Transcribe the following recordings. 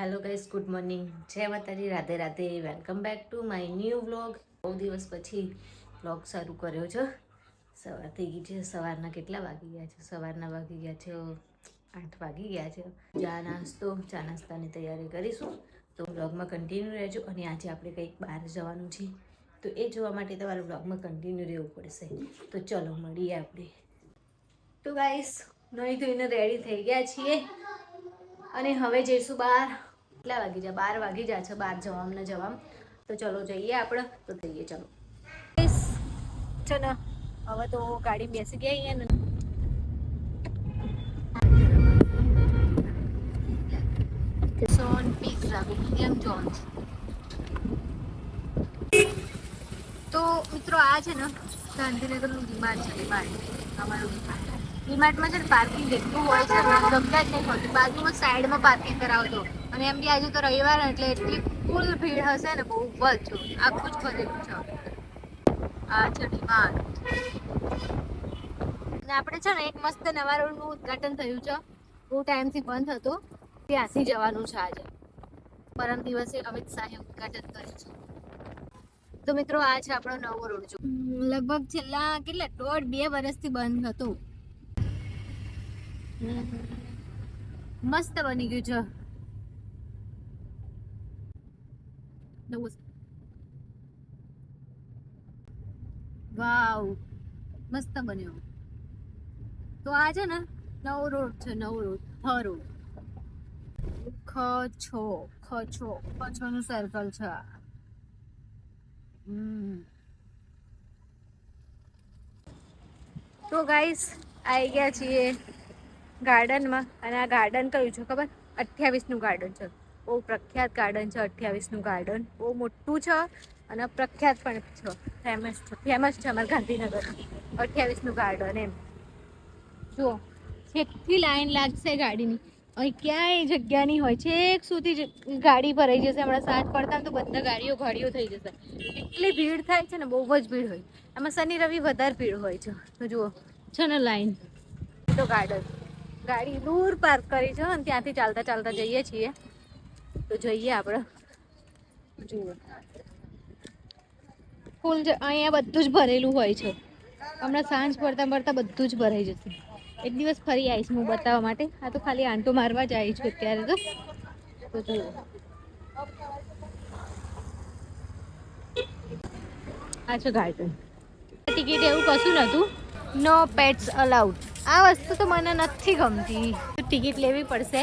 Hello guys, good morning, જય માતાજી, Radhe Radhe. Welcome back to my new vlog. બહુ દિવસ પછી વ્લોગ શરૂ કર્યો છે. સવાર થઈ ગઈ છે. સવારના કેટલા વાગી ગયા છે? સવારના વાગી ગયા છે 8 વાગી ગયા છે. ચા નાસ્તાની તૈયારી કરીશું. તો વ્લોગમાં કન્ટિન્યુ રહેજો. અને આજે આપણે કંઈક બહાર જવાનું છે, તો એ જોવા માટે તમારે વ્લોગમાં કન્ટિન્યુ રહેવું પડશે. તો ચલો મળીએ આપણે. તો ગાઈસ, નહીં ધોઈને રેડી થઈ ગયા છીએ અને હવે જઈશું બહાર. કેટલા વાગી જાય? 12 વાગી જાય છે બહાર જવામાં. તો ચલો જઈએ આપણે. તો જઈએ ચલો. ચલો હવે તો ગાડી બેસી ગયા અહીંયા સોન પિઝા વિલિયમ જોન્સ. તો મિત્રો આ છે ને ગાંધીનગરનું ડીમાર્ટ છે. અમારું ડીમાર્ટમાં છે ને પાર્કિંગ એટલું હોય છે, જગ્યા જ નહીં હોતી. બાજુમાં સાઈડમાં પાર્કિંગ કરાવતો. અને એમ બી આજે તો રવિવાર એટલે એટલી ફૂલ ભીડ હશે ને, બહુ જ આખું જ ભરેલું છે. આ છે ડીમાર્ટ. અને આપણે છે ને એક મસ્ત નવા રોડનું ઉદ્ઘાટન થયું છે. બહુ ટાઈમથી બંધ હતો, ત્યાંથી જવાનું છે આજે. પરમ દિવસે અમિત શાહે ઉદ્ઘાટન કર્યું છે. તો મિત્રો આ છે આપણો નવો રોડ. જો લગભગ છેલ્લા કેટલા 1.5-2 વર્ષથી બંધ હતો. મસ્ત બની ગયું છે. વાવ, મસ્ત બન્યો. તો આ છે ને નવો રોડ છે. નવો રોડ, ખછોનું સર્કલ છે. તો ગાઈસ, આવી ગયા છીએ ગાર્ડનમાં. અને આ ગાર્ડન કયું છે ખબર? 28નું ગાર્ડન છે. બહુ પ્રખ્યાત ગાર્ડન છે 28નું ગાર્ડન. બહુ મોટું છે અને પ્રખ્યાત પણ છે. ફેમસ છે અમારા ગાંધીનગર 28નું ગાર્ડન. એમ જુઓ, છેકથી લાઈન લાગશે ગાડીની. અહીં ક્યાંય જગ્યા નહીં હોય. છેક સુધી ગાડી ભરાઈ જશે. હમણાં સાંજ પડતા તો બધા ગાડીઓ થઈ જશે. એટલી ભીડ થાય છે ને, બહુ જ ભીડ હોય. એમાં શનિ રવિ વધારે ભીડ હોય છે. તો જુઓ છે ને લાઈન. તો ગાડી દૂર પાર્ક કરી છે અને ત્યાંથી ચાલતા જઈએ છીએ. તો જોઈએ આપણે. જુઓ ફૂલ અહીંયા બધું જ ભરેલું હોય છે. હમણાં સાંજ પડતા બધું જ ભરાઈ જશે. એક દિવસ ફરી આવીશ હું બતાવવા માટે. આ તો ખાલી આંટો મારવા જ આવી છું અત્યારે તો જુઓ આ છે ગાર્ડન. ટિકિટ એવું કશું નતું. નો પેટ્સ અલાઉડ. આ વસ્તુ તો મને નથી ગમતી. ટિકિટ લેવી પડશે.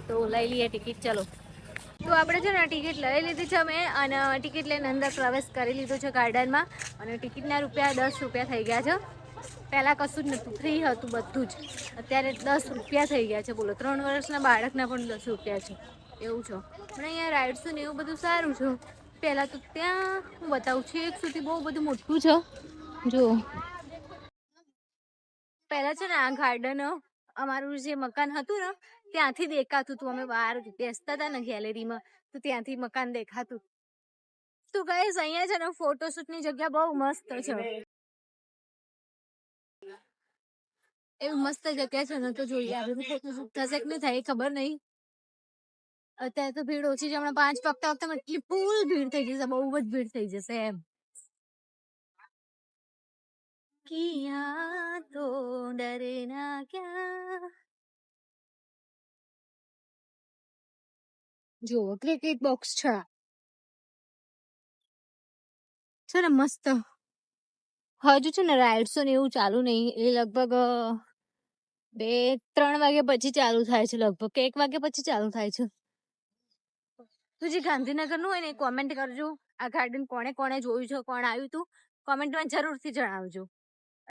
તો લઈ લઈએ ટિકિટ. ચલો, તો આપણે છે ને ટિકિટ લઈ લીધી છે અમે. અને ટિકિટ લઈને અંદર પ્રવેશ કરી લીધો છે ગાર્ડનમાં. અને ટિકિટના રૂપિયા 10 રૂપિયા થઈ ગયા છે. પહેલાં કશું જ નહોતું, ફ્રી હતું બધું જ. અત્યારે 10 રૂપિયા થઈ ગયા છે. બોલો, 3 વર્ષના બાળકના પણ 10 રૂપિયા છે. એવું છે. પણ અહીંયા રાઇડ્સ ને એવું બધું સારું છે. પહેલાં તો ત્યાં હું બતાવું છું, એક સુધી બહુ બધું મોટું છે. જો પહેલાં છે ને આ ગાર્ડન અમારું જે મકાન હતું ને ત્યાંથી દેખાતું હતું. અમે બહાર બેસતા હતા ને ગેલેરીમાં, તો ત્યાંથી મકાન દેખાતું. તો ગાઈસ, અહીંયા છે ને ફોટોશૂટની જગ્યા બહુ મસ્ત છે. એવું મસ્ત જગ્યા છે ને. તો જોઈએ આપણે ફોટોશૂટ થશે કે નહીં થાય ખબર નહીં. અત્યારે તો ભીડ ઓછી છે. હમણાં 5 વાગતા એટલી ફૂલ ભીડ થઈ જશે. બહુ જ ભીડ થઈ જશે એમ. કિયા તો ડરના ક્યાં. જો ક્રિકેટ બોક્સ છે ને મસ્ત. હજુ છે ને રાઇડ્સો ને એવું ચાલુ નહીં. એ લગભગ 2-3 વાગ્યા પછી ચાલુ થાય છે. લગભગ 1 વાગ્યા પછી ચાલુ થાય છે. તો જે ગાંધીનગર નું હોય ને, કોમેન્ટ કરજો. આ ગાર્ડન કોણે જોયું છે, કોણ આવ્યું તું, કોમેન્ટમાં જરૂરથી જણાવજો.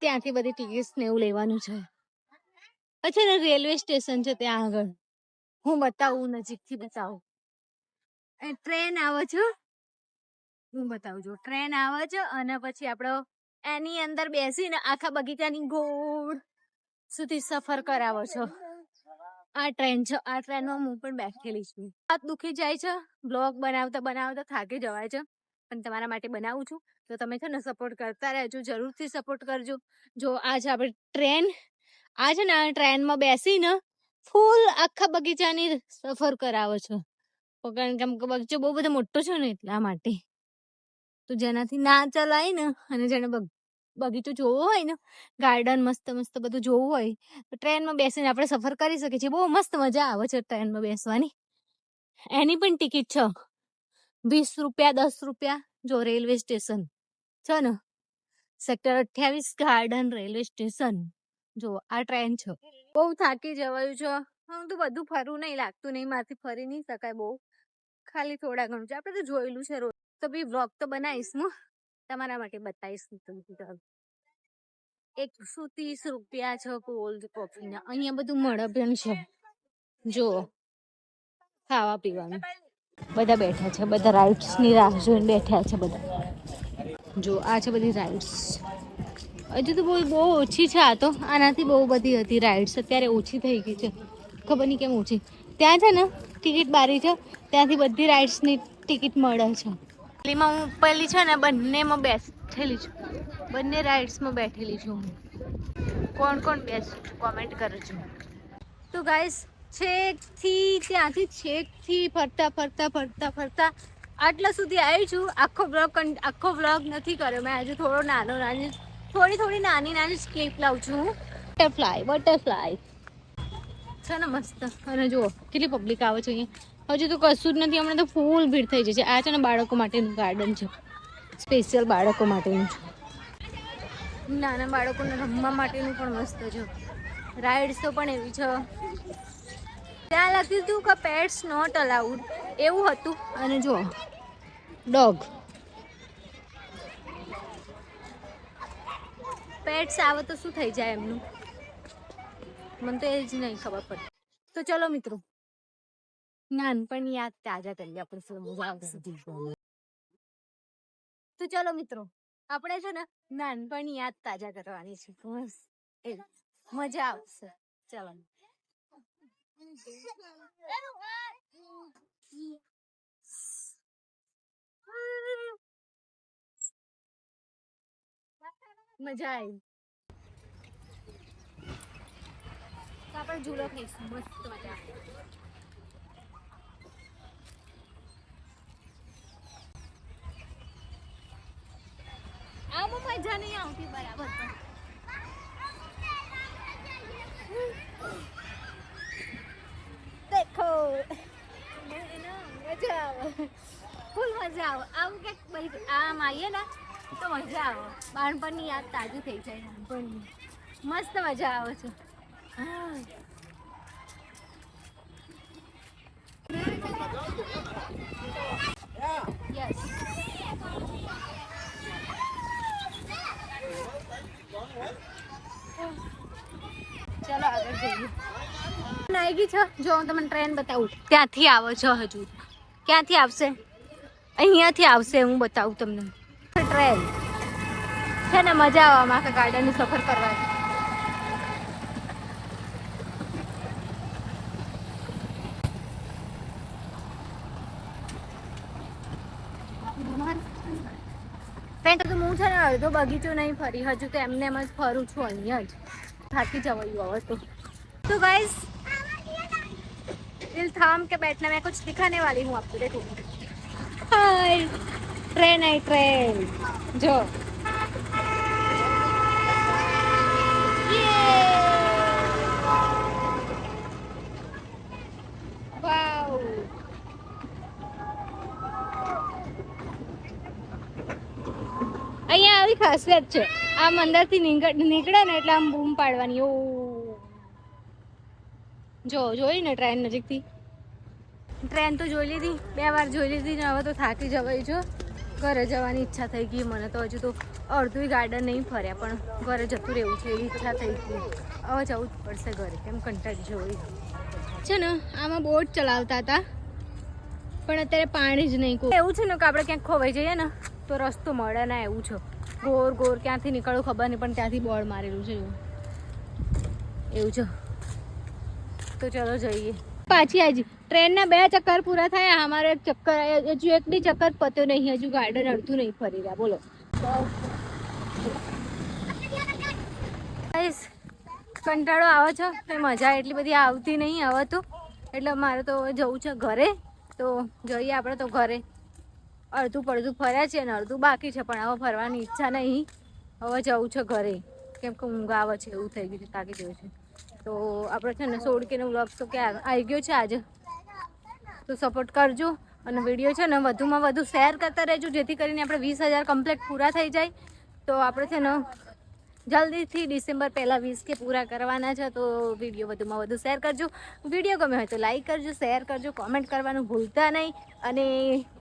ત્યાંથી બધી ટિકિટ્સ ને એવું લેવાનું છે. અચ્છા ને રેલવે સ્ટેશન છે ત્યાં આગળ. હું બતાવું, નજીકથી બતાવું. ટ્રેન આવે છે. હું બતાવું છું. ટ્રેન આવે છે અને પછી આપણે એની અંદર બેસીને આખા બગીચાની ગોળ સુધી સફર કરાવો છો. આ ટ્રેન છે. આ ટ્રેનમાં હું પણ બેઠેલી છું. હાથ દુખી જાય છે. બ્લોગ બનાવતા થાકી જવાય છે. પણ તમારા માટે બનાવું છું. તો તમે છે ને સપોર્ટ કરતા રહેજો. જરૂરથી સપોર્ટ કરજો. જો આ છે આપણે ટ્રેન. આ છે ને આ ટ્રેનમાં બેસીને ફૂલ આખા બગીચાની સફર કરાવે છે. કારણ કે બગીચો બહુ બધો મોટો છે ને એટલા માટે. તો જેનાથી ના ચલાય ને અને જેને બગીચો જોવો હોય ને, ગાર્ડન મસ્ત મસ્ત બધું જોવું હોય તો ટ્રેનમાં બેસીને આપણે સફર કરી શકીએ છીએ. બહુ મસ્ત મજા આવે છે ટ્રેનમાં બેસવાની. એની પણ ટિકિટ છે 20 રૂપિયા, 10 રૂપિયા. જો રેલવે સ્ટેશન છે ને, સેક્ટર 28 ગાર્ડન રેલવે સ્ટેશન. જો આ ટ્રેન છે. બહુ થાકી જવાયું છે. હું તો બધું ફરવું નહીં લાગતું, નહીં મારથી ફરી નહીં શકાય બહુ, ખાલી થોડા ઘણું છે. આપણે તો જોયેલું છે રોજ. તો બી વ્લોગ તો બનાવીશ હું, તમારા માટે બતાવીશ. 130 રૂપિયા છે કોલ્ડ કોફીના. અહીંયા બધું મળે પણ છે. જો ખાવા પીવાનું બધા બેઠા છે, બધા રાઇડ્સ ની રાહ જોઈને બેઠા છે બધા. જો આ છે બધી રાઇડ્સ. હજુ તો બહુ ઓછી છે. આ તો આનાથી બહુ બધી હતી રાઇડ્સ, અત્યારે ઓછી થઈ ગઈ છે. ખબર નહીં કેમ ઓછી. ત્યાં છે ને ટિકિટ બારી છે, ત્યાંથી બધી રાઇડ્સની ટિકિટ મળે છે. પેલીમાં હું પેલી છે ને બંનેમાં બેઠેલી છું, બંને રાઇડ્સમાં બેઠેલી છું હું. કોણ કોણ બેસ્ટ કોમેન્ટ કરજો. તો ગાઈસ ત્યાંથી છેકથી ફરતા ફરતા ફરતા ફરતા આટલા સુધી આવી છું. આખો વ્લોગ નથી કર્યો મેં આજે. થોડી નાની ક્લિપ લાવું છું. બટરફ્લાય છે ને મસ્ત. અને જુઓ કેટલી પબ્લિક આવે છે અહીંયા. હજુ તો કશું જ નથી, હમણાં તો ફૂલ ભીડ થઈ જશે. આ છે ને બાળકો માટેનું ગાર્ડન છે, સ્પેશિયલ બાળકો માટેનું છે. નાના બાળકોને રમવા માટેનું પણ મસ્ત છે. રાઇડ્સો પણ એવી છે. ત્યાં લખ્યું હતું કે પેટ્સ નોટ અલાઉડ એવું હતું. અને જો ડોગ, પેટ્સ આવે તો શું થઈ જાય એમનું, મને તો એ જ નહીં ખબર પડતી. તો ચલો મિત્રો, નાનપણ યાદ તાજા કરીએ આપણે. તો ચલો મિત્રો, આપણે છે ને નાનપણ યાદ તાજા કરવાની છે. મજા આવશે. ચલો. મજા આવી. તો આપણે ઝૂલો ખાઈશું. મસ્ત મજા. આમાં મજા નહીં આવતી બરાબર. દેખો મજા આવે, ફૂલ મજા આવે. આવું કે આમ આવીએ ને તો મજા આવે. બાળપણની યાદ તાજી થઈ જાય. નાનપણની મસ્ત મજા આવે છે. યસ. ચલો આગળ જઈએ. આવી ગઈ છે. જો હું તમને ટ્રેન બતાવું. ત્યાંથી આવે છે. હજુ ક્યાંથી આવશે? અહીંયાથી આવશે. હું બતાવું તમને. ટ્રેન છે ને, મજા આવે આખા ગાર્ડનની સફર કરવાની. તો હું છે ને અડધો બગીચો નહીં ફરી હજુ, તો એમને એમ જ ફરું છું અહીંયા જ. થાકી જવાયું હવે तो गाइस दिल थाम के बैठना, मैं कुछ दिखाने वाली हूँ आपको. देखो हाय, ट्रेन है ट्रेन. जो वाओ, અહીંયા આવી ખાસિયત છે. આમ અંદરથી નીકળે ને એટલે આમ બૂમ પાડવાની. ઓ જો જોઈ ને ટ્રેન નજીકથી. ટ્રેન તો જોઈ લીધી, 2 વાર જોઈ લીધી ને હવે તો થાકી જવાય છો. ઘરે જવાની ઈચ્છા થઈ ગઈ મને તો. હજુ તો અડધું ગાર્ડન નહીં ફર્યા પણ ઘરે જતું રહેવું છે એવી ઈચ્છા થઈ ગઈ. હવે જવું જ પડશે ઘરે, કેમ કંટાળી જવાય છે ને. આમાં બોટ ચલાવતા હતા પણ અત્યારે પાણી જ નહીં. એવું છે ને કે આપણે ક્યાંક ખોવાઈ જઈએ ને તો રસ્તો મળે ના, એવું છે. ગોર ગોર ક્યાંથી નીકળવું ખબર નહીં, પણ ત્યાંથી બોર્ડ મારેલું છે એવું છે. તો ચલો જઈએ. પાછી આજી ટ્રેનના 2 ચક્કર પૂરા થયા. અમારો એક ચક્કર, હજુ એક બી ચક્કર પત્યો નહીં. હજુ ગાર્ડન અડધું નહીં ફરી રહ્યા. બોલો કંટાળો આવે છે એ મજા એટલી બધી આવતી નહીં હવે તો, એટલે મારે તો જવું છે ઘરે. તો જઈએ આપણે તો ઘરે. અડધું પડધું ફર્યા છે અને અડધું બાકી છે, પણ હવે ફરવાની ઈચ્છા નહીં. હવે જવું છે ઘરે, કેમ કે ઊંઘ આવે છે એવું થઈ ગયું છે, તાકી ગયું છે. તો આપણે છે ને સોડકીનો વ્લોગ તો ક્યાં આવી ગયો છે આજે. તો સપોર્ટ કરજો અને વિડીયો છે ને વધુમાં વધુ શેર કરતા રહેજો, જેથી કરીને આપણે 20,000 કમ્પ્લીટ પૂરા થઈ જાય. તો આપણે છે ને જલ્દીથી ડિસેમ્બર પહેલાં 20K પૂરા કરવાના છે. તો વિડીયો વધુમાં વધુ શેર કરજો. વિડીયો ગમે હોય તો લાઈક કરજો, શેર કરજો, કોમેન્ટ કરવાનું ભૂલતા નહીં. અને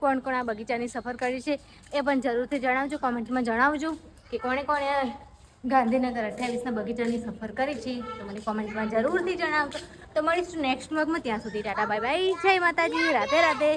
કોણ કોણ આ બગીચાની સફર કરી છે એ પણ જરૂરથી જણાવજો, કોમેન્ટમાં જણાવજો કે કોણે કોણે ગાંધીનગર 28ના બગીચાની સફર કરી છે. તો મને કોમેન્ટમાં જરૂરથી જણાવજો. તો મળીશું નેક્સ્ટ વ્લોગમાં. ત્યાં સુધી ટાટા બાય બાય, જય માતાજી, રાધે રાધે.